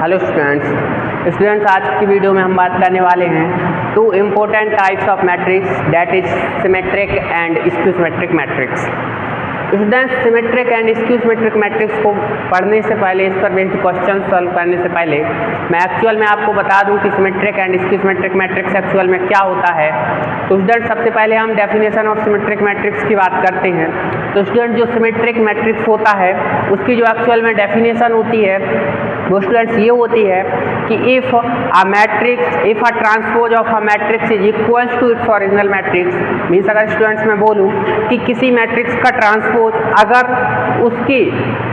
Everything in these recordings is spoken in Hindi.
हेलो स्टूडेंट्स, आज की वीडियो में हम बात करने वाले हैं two important types of matrix, that is symmetric and skew symmetric matrix. Students, symmetric and skew symmetric matrix को पढ़ने से पहले, इस पर बेस्ड क्वेश्चन सॉल्व करने से पहले मैं एक्चुअल में आपको बता दूं कि symmetric and skew symmetric matrix actual में क्या होता है। तो स्टूडेंट्स, सबसे पहले हम डेफिनेशन ऑफ सिमेट्रिक मैट्रिक्स की बात करते हैं। तो स्टूडेंट, जो सिमेट्रिक मैट्रिक्स होता है उसकी जो एक्चुअल में डेफिनेशन होती है वो स्टूडेंट्स ये होती है कि if a transpose of a matrix is equals to its original matrix, means अगर स्टूडेंट्स मैं बोलूँ कि किसी मैट्रिक्स का ट्रांसपोज अगर उसकी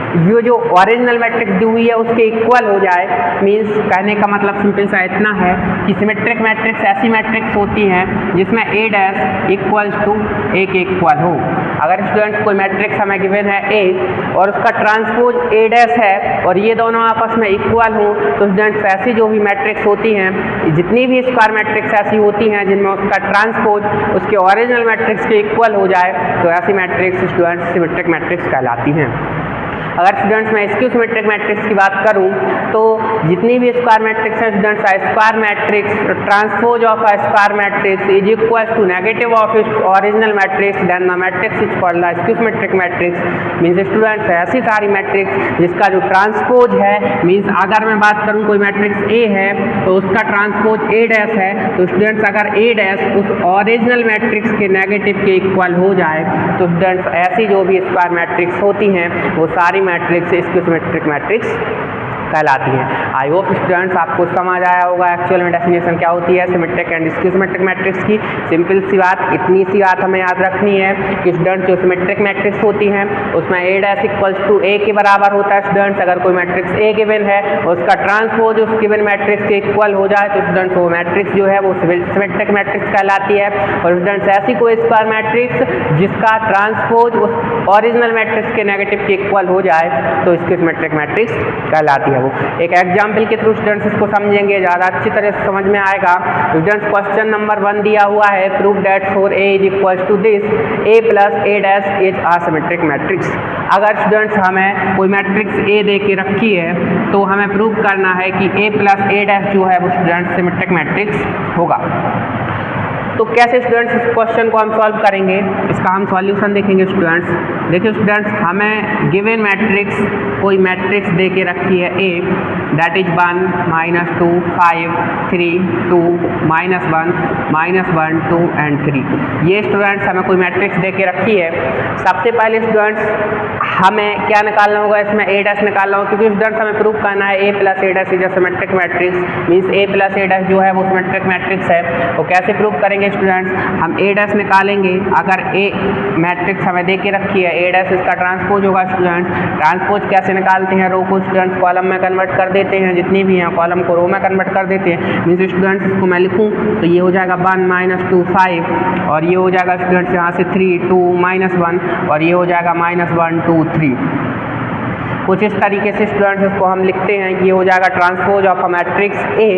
ये जो ओरिजिनल मैट्रिक्स दी हुई है उसके इक्वल हो जाए, मीन्स कहने का मतलब सिंपल सा इतना है कि सिमेट्रिक मैट्रिक्स ऐसी मैट्रिक्स होती हैं जिसमें ए डैश इक्वल्स टू ए के इक्वल हो। अगर स्टूडेंट्स कोई मैट्रिक्स हमें गिवन है ए और उसका ट्रांसपोज ए डैश है और ये दोनों आपस में इक्वल हो, तो स्टूडेंट्स ऐसी जो भी मैट्रिक्स होती हैं, जितनी भी स्क्वायर मैट्रिक्स ऐसी होती हैं जिनमें उसका ट्रांसपोज उसके ओरिजिनल मैट्रिक्स के इक्वल हो जाए, तो ऐसी मैट्रिक्स स्टूडेंट्स सिमेट्रिक मैट्रिक्स कहलाती हैं। अगर स्टूडेंट्स मैं स्क्यू सिमेट्रिक मैट्रिक्स की बात करूं तो जितनी भी स्क्वायर मैट्रिक्स है students, square matrix transpose of a square matrix is equal to negative of its original matrix, then the matrix is called the skew symmetric matrix. Means students ऐसी सारी मैट्रिक्स जिसका जो ट्रांसपोज है, मींस अगर मैं बात करूं कोई मैट्रिक्स ए है तो उसका ट्रांसपोज ए डैश है, तो स्टूडेंट्स अगर ए डैश उस ओरिजिनल मैट्रिक्स के नेगेटिव के इक्वल हो जाए, तो स्टूडेंट्स ऐसी जो भी स्क्वायर मैट्रिक्स होती हैं वो सारी मैट्रिक्स स्क्यू सिमेट्रिक मैट्रिक्स कहलाती है। आई होप स्टूडेंट्स आपको समझ आया होगा एक्चुअल में डेफिनेशन क्या होती है symmetric and skew symmetric matrix की। सिंपल सी बात, इतनी सी बात हमें याद रखनी है कि स्टूडेंट्स जो सिमेट्रिक मैट्रिक्स होती हैं उसमें ए डैश इक्वल्स टू ए के बराबर होता है। स्टूडेंट्स अगर कोई मैट्रिक्स ए गिवन है और उसका ट्रांसपोज उस गिवन मैट्रिक्स के इक्वल हो जाए, तो स्टूडेंट्स वो मैट्रिक्स जो है वो सिमेट्रिक मैट्रिक्स कहलाती है। और स्टूडेंट्स ऐसी कोई स्क्वायर मैट्रिक्स जिसका ट्रांसपोज उस ओरिजिनल मैट्रिक्स के नेगेटिव के इक्वल हो जाए, तो इसकी सिमेट्रिक मैट्रिक्स कहलाती है। वो एक एग्जाम्पल के थ्रू स्टूडेंट्स इसको समझेंगे, ज़्यादा अच्छी तरह से समझ में आएगा। स्टूडेंट्स, क्वेश्चन नंबर 1 दिया हुआ है, prove that for A is equals to this A plus A dash is a symmetric matrix. अगर स्टूडेंट्स हमें कोई मैट्रिक्स ए दे के रखी है तो हमें प्रूव करना है कि ए प्लस ए डैश जो है वो स्टूडेंट्स सिमेट्रिक मैट्रिक्स होगा। तो कैसे स्टूडेंट्स इस क्वेश्चन को हम सॉल्व करेंगे, इसका हम सॉल्यूशन देखेंगे। स्टूडेंट्स देखिए, स्टूडेंट्स हमें गिवन मैट्रिक्स कोई मैट्रिक्स दे के रखी है ए, दैट इज 1 -2 5 3 2 -1 -1 2 एंड 3। ये स्टूडेंट्स हमें कोई मैट्रिक्स दे के रखी है। सबसे पहले स्टूडेंट्स हमें क्या निकालना होगा, इसमें ए डैश निकालना होगा, क्योंकि स्टूडेंट्स हमें प्रूव करना है A plus A dash is a symmetric matrix, means A plus A dash जो है वो सिमेट्रिक मैट्रिक्स है। तो कैसे प्रूव करेंगे स्टूडेंट्स, हम ए डैश निकालेंगे। अगर ए मैट्रिक्स हमें दे के रखी है, ए डैश इसका ट्रांसपोज होगा। स्टूडेंट्स ट्रांसपोज कैसे निकालते हैं, रो को स्टूडेंट्स कॉलम में कन्वर्ट कर देते हैं, जितनी भी हैं कॉलम को रो में कन्वर्ट कर देते हैं। मीन्स स्टूडेंट्स इसको मैं लिखूँ तो ये हो जाएगा 1 -2 5 और ये हो जाएगा स्टूडेंट्स यहाँ से 3 2 -1 और ये हो जाएगा -1 2 3। कुछ इस तरीके से स्टूडेंट्स इसको हम लिखते हैं कि ये हो जाएगा transpose of a matrix A.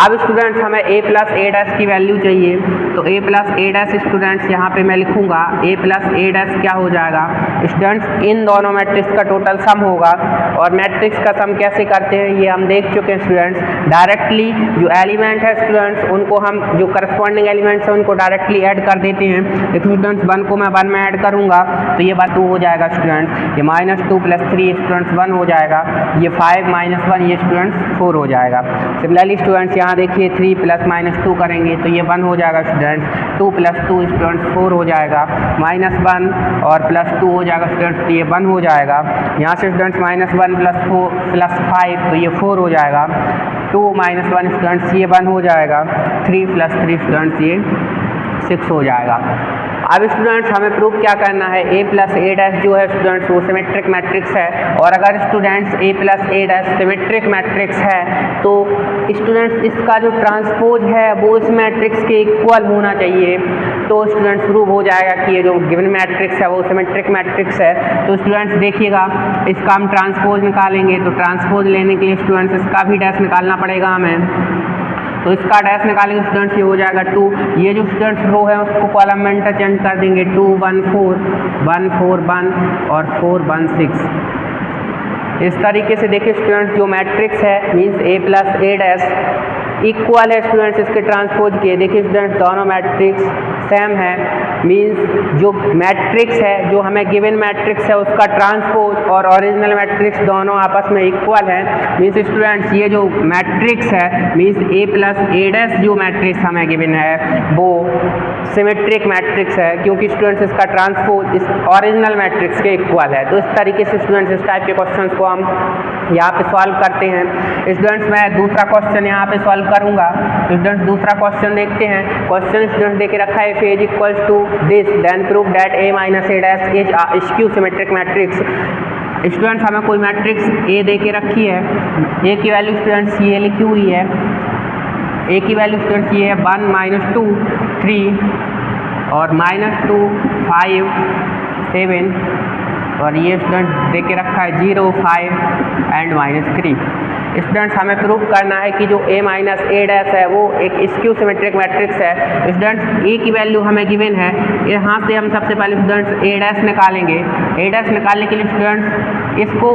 अब स्टूडेंट्स हमें ए प्लस ए डैश की वैल्यू चाहिए, तो ए प्लस ए डैश स्टूडेंट्स यहाँ पे मैं लिखूंगा ए प्लस ए डैश क्या हो जाएगा स्टूडेंट्स, इन दोनों मैट्रिक्स का टोटल सम होगा। और मैट्रिक्स का सम कैसे करते हैं ये हम देख चुके हैं स्टूडेंट्स। डायरेक्टली जो एलिमेंट है स्टूडेंट्स उनको हम जो करस्पॉन्डिंग एलिमेंट्स हैं उनको डायरेक्टली ऐड कर देते हैं। देखो स्टूडेंट्स 1 को मैं 1 में ऐड करूँगा तो ये बात 2 हो जाएगा स्टूडेंट्स, ये -2 + 3 1 हो जाएगा, ये 5 - 1 ये स्टूडेंट्स 4 हो जाएगा। सिमिलरली स्टूडेंट्स यहाँ देखिए 3 + -2 करेंगे तो ये 1 हो जाएगा स्टूडेंट्स, 2 + 2 स्टूडेंट्स 4 हो जाएगा, -1 और +2 हो जाएगा स्टूडेंट्स, तो ये 1 हो जाएगा। यहाँ से स्टूडेंट्स -1 + 4 + 5 तो ये 4 हो जाएगा, 2 - 1 स्टूडेंट्स ये 1 हो जाएगा, 3 + 3 स्टूडेंट्स ये 6 हो जाएगा। अब स्टूडेंट्स हमें प्रूव क्या करना है, ए प्लस ए डैश जो है स्टूडेंट्स वो सिमेट्रिक मैट्रिक्स है। और अगर students A plus A dash symmetric matrix है तो स्टूडेंट्स इसका जो ट्रांसपोज है वो इस मैट्रिक्स के इक्वल होना चाहिए। तो स्टूडेंट्स प्रूव हो जाएगा कि ये जो गिवन मैट्रिक्स है वो सिमेट्रिक मैट्रिक्स है। तो स्टूडेंट्स देखिएगा, इसका हम ट्रांसपोज निकालेंगे तो ट्रांसपोज लेने के लिए स्टूडेंट्स इसका भी डैश निकालना पड़ेगा हमें। तो इसका डैश निकालेंगे स्टूडेंट्स, ये हो जाएगा 2। ये जो स्टूडेंट्स रो है उसको कॉलम में इंटरचेंज कर देंगे, 2 1 4 1 4 1 और 4 1 6। इस तरीके से देखिए स्टूडेंट्स जो मैट्रिक्स है means A plus A dash equal है स्टूडेंट्स इसके ट्रांसपोज के। देखिए स्टूडेंट्स दोनों मैट्रिक्स सेम है, मीन्स जो मैट्रिक्स है जो हमें गिवन मैट्रिक्स है उसका ट्रांसपोज और ओरिजिनल मैट्रिक्स दोनों आपस में इक्वल है। मीन्स स्टूडेंट्स ये जो मैट्रिक्स है means A plus A dash जो मैट्रिक्स हमें गिवन है वो सिमेट्रिक मैट्रिक्स है, क्योंकि स्टूडेंट्स इसका ट्रांसपोज इस ओरिजिनल मैट्रिक्स के इक्वल है। तो इस तरीके से स्टूडेंट्स इस टाइप के क्वेश्चंस को हम यहाँ पे सॉल्व करते हैं। स्टूडेंट्स मैं दूसरा क्वेश्चन यहाँ पे सॉल्व करूँगा। स्टूडेंट्स दूसरा क्वेश्चन देखते हैं। क्वेश्चन स्टूडेंट्स देके रखा है if A is equals to this then prove that A minus A dash is a skew symmetric matrix. Students हमें कोई मैट्रिक्स ए दे के रखी है, ए की वैल्यू स्टूडेंट्स ये लिखी हुई है, ए की वैल्यू स्टूडेंट्स ये है 1 -2 3 और -2 5 7 और ये स्टूडेंट दे के रखा है 0 5 एंड -3। स्टूडेंट्स हमें प्रूव करना है कि जो ए माइनस ए डैश है वो एक स्क्यू सिमेट्रिक मैट्रिक्स है। स्टूडेंट्स ए की वैल्यू हमें गिवन है, यहाँ से हम सबसे पहले स्टूडेंट्स ए डैश निकालेंगे। ए डैश निकालने के लिए स्टूडेंट्स इसको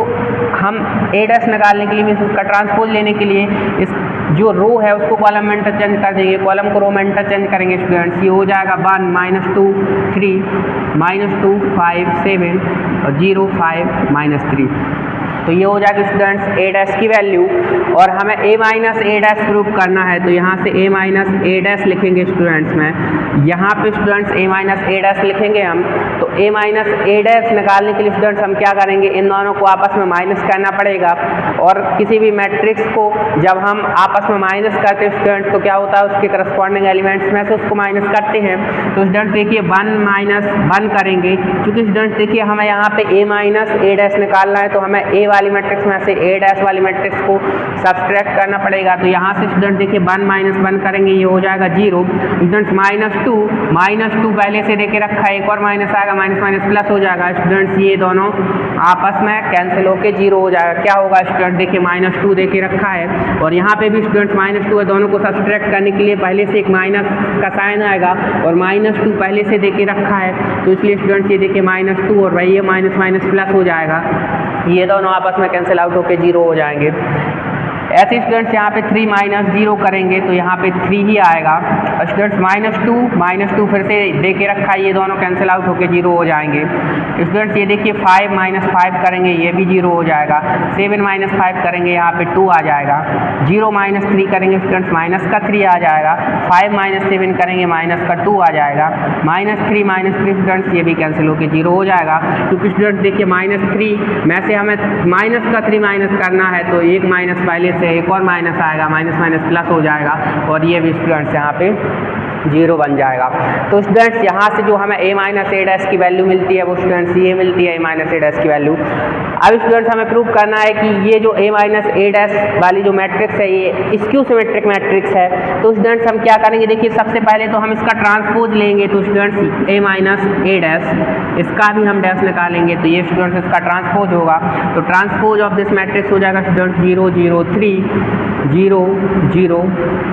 हम ए डैश निकालने के लिए मीन्स उसका ट्रांसपोज लेने के लिए इस जो रो है उसको कॉलम में इंटरचेंज कर देंगे, कॉलम को रो में इंटरचेंज करेंगे। स्टूडेंट्स ये हो जाएगा 1 -2 3 -2 5 7 और 0 5 -3। तो ये हो जाएगा स्टूडेंट्स ए डैश की वैल्यू और हमें ए माइनस ए डैश प्रूव करना है। तो यहाँ से ए माइनस ए डैश लिखेंगे स्टूडेंट्स में, यहाँ पे students A minus A dash लिखेंगे हम। तो ए माइनस ए डैश निकालने के लिए स्टूडेंट्स हम क्या करेंगे, इन दोनों को आपस में माइनस करना पड़ेगा। और किसी भी मैट्रिक्स को जब हम आपस में माइनस करते हैं स्टूडेंट्स तो क्या होता है उसके करस्पॉन्डिंग एलिमेंट्स में से उसको माइनस करते हैं। तो स्टूडेंट्स देखिए 1 - 1 करेंगे, क्योंकि स्टूडेंट्स देखिए हमें यहाँ पे ए माइनस ए डैश निकालना है तो हमें ए वाली मैट्रिक्स में से ए डैश वाली मैट्रिक्स को सब्सट्रैक्ट करना पड़ेगा। तो यहाँ से स्टूडेंट देखिए 1 - 1 करेंगे, ये हो जाएगा 0। स्टूडेंट्स -2 पहले से देके रखा है, एक और माइनस आएगा, माइनस माइनस प्लस हो जाएगा। स्टूडेंट्स ये दोनों आपस में कैंसिल होके 0 हो जाएगा। क्या होगा स्टूडेंट देखिए -2 देके रखा है और यहाँ पे भी स्टूडेंट्स -2 है, दोनों को सब्सट्रैक्ट करने के लिए पहले से एक माइनस का साइन आएगा और -2 पहले से देके रखा है तो इसलिए स्टूडेंट्स ये देखिए -2 और वही ये माइनस माइनस प्लस हो जाएगा, ये दोनों आपस में कैंसिल आउट होकर 0 हो जाएंगे। ऐसे स्टूडेंट्स यहाँ पे 3 - 0 करेंगे तो यहाँ पे 3 ही आएगा। स्टूडेंट्स -2 फिर से दे के रखा है, ये दोनों कैंसिल आउट होकर 0 हो जाएंगे। स्टूडेंट्स ये देखिए 5 - 5 करेंगे, ये भी 0 हो जाएगा। 7 - 5 करेंगे, यहाँ पे 2 आ जाएगा। 0 - 3 करेंगे स्टूडेंट्स, माइनस का 3 आ जाएगा। 5 - 7 करेंगे, माइनस का 2 आ जाएगा। -3 स्टूडेंट्स ये भी कैंसिल होकर 0 हो जाएगा, क्योंकि स्टूडेंट्स देखिए -3 में से हमें माइनस का 3 माइनस करना है तो एक माइनस पहले से एक और माइनस आएगा, माइनस माइनस प्लस हो जाएगा और ये भी स्टूडेंट्स यहाँ पे 0 बन जाएगा। तो स्टूडेंट्स यहाँ से जो हमें ए माइनस ए डैश की वैल्यू मिलती है वो स्टूडेंट्स ये मिलती है ए माइनस ए डैश की वैल्यू। अब स्टूडेंट्स हमें प्रूव करना है कि ये जो ए माइनस ए डैश वाली जो मैट्रिक्स है ये स्क्यू सिमेट्रिक मैट्रिक्स है। तो स्टूडेंट्स हम क्या करेंगे, देखिए सबसे पहले तो हम इसका ट्रांसपोज लेंगे। तो students A minus A dash इसका भी हम डैश निकालेंगे तो ये स्टूडेंट्स इसका ट्रांसपोज होगा। तो ट्रांसपोज ऑफ दिस मैट्रिक्स हो जाएगा स्टूडेंट्स 0 0 3 0 0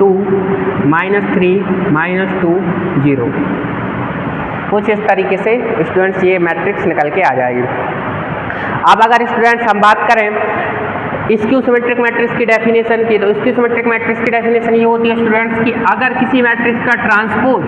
2 -3 -2 0। कुछ इस तरीके से स्टूडेंट्स ये मैट्रिक्स निकल के आ जाएगी। अब अगर स्टूडेंट्स हम बात करें स्क्यू सिमेट्रिक मैट्रिक्स की डेफिनेशन की, तो स्क्यू सिमेट्रिक मैट्रिक्स की डेफिनेशन ये होती है स्टूडेंट्स कि अगर किसी मैट्रिक्स का ट्रांसपोज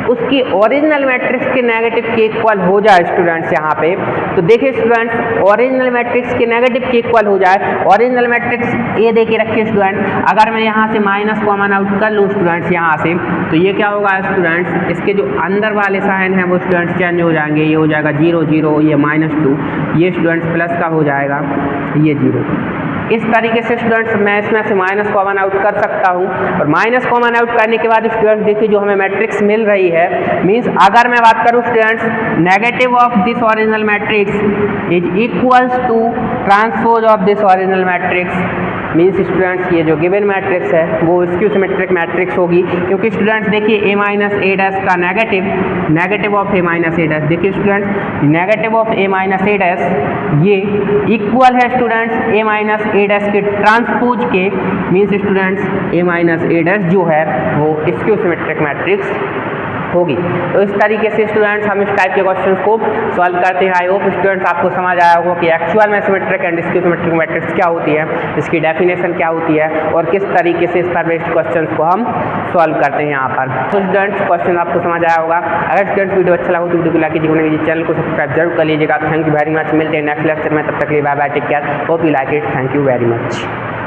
उसकी ओरिजिनल मैट्रिक्स के नेगेटिव के इक्वल हो जाए स्टूडेंट्स यहाँ पे, तो देखिए स्टूडेंट्स ओरिजिनल मैट्रिक्स के नेगेटिव के इक्वल हो जाए। ओरिजिनल मैट्रिक्स ए दे के रखिए स्टूडेंट्स, अगर मैं यहाँ से माइनस कॉमन आउट कर लूँ स्टूडेंट्स यहाँ से, तो ये क्या होगा स्टूडेंट्स, इसके जो अंदर वाले साइन हैं वो स्टूडेंट्स चेंज हो जाएंगे। ये हो जाएगा 0 0, ये -2, ये स्टूडेंट्स प्लस का हो जाएगा, ये 0। इस तरीके से स्टूडेंट्स मैं इसमें से माइनस कॉमन आउट कर सकता हूँ और माइनस कॉमन आउट करने के बाद स्टूडेंट्स देखिए जो हमें मैट्रिक्स मिल रही है, मींस अगर मैं बात करूँ students negative of this original matrix is equals to transpose of this original matrix, means students ये जो गिवन मैट्रिक्स है वो स्क्यू सिमेट्रिक मैट्रिक्स होगी। क्योंकि स्टूडेंट्स देखिए ए माइनस ए डैश का negative of A minus A dash, देखिए students negative of A minus A dash ये इक्वल है students A minus A dash के ट्रांसपोज के, means students A minus A dash जो है वो स्क्यू सिमेट्रिक मैट्रिक्स होगी। तो इस तरीके से स्टूडेंट्स हम इस टाइप के क्वेश्चन को सॉल्व करते हैं। आई होप स्टूडेंट्स आपको समझ आया होगा कि एक्चुअल में symmetric and skew symmetric matrix क्या होती है, इसकी डेफिनेशन क्या होती है और किस तरीके से इस पर बेस्ड क्वेश्चन को हम सॉल्व करते हैं यहाँ पर। तो स्टूडेंट्स क्वेश्चन आपको समझ आया होगा। अगर स्टूडेंट्स वीडियो अच्छा लगा तो वीडियो को लाइक कीजिए, चैनल को सब्सक्राइब जरूर कर लीजिएगा। Thank you very much. मिलते हैं नेक्स्ट लेक्चर में, तब तक के लिए bye bye, take care, hope you like it. Thank you very much.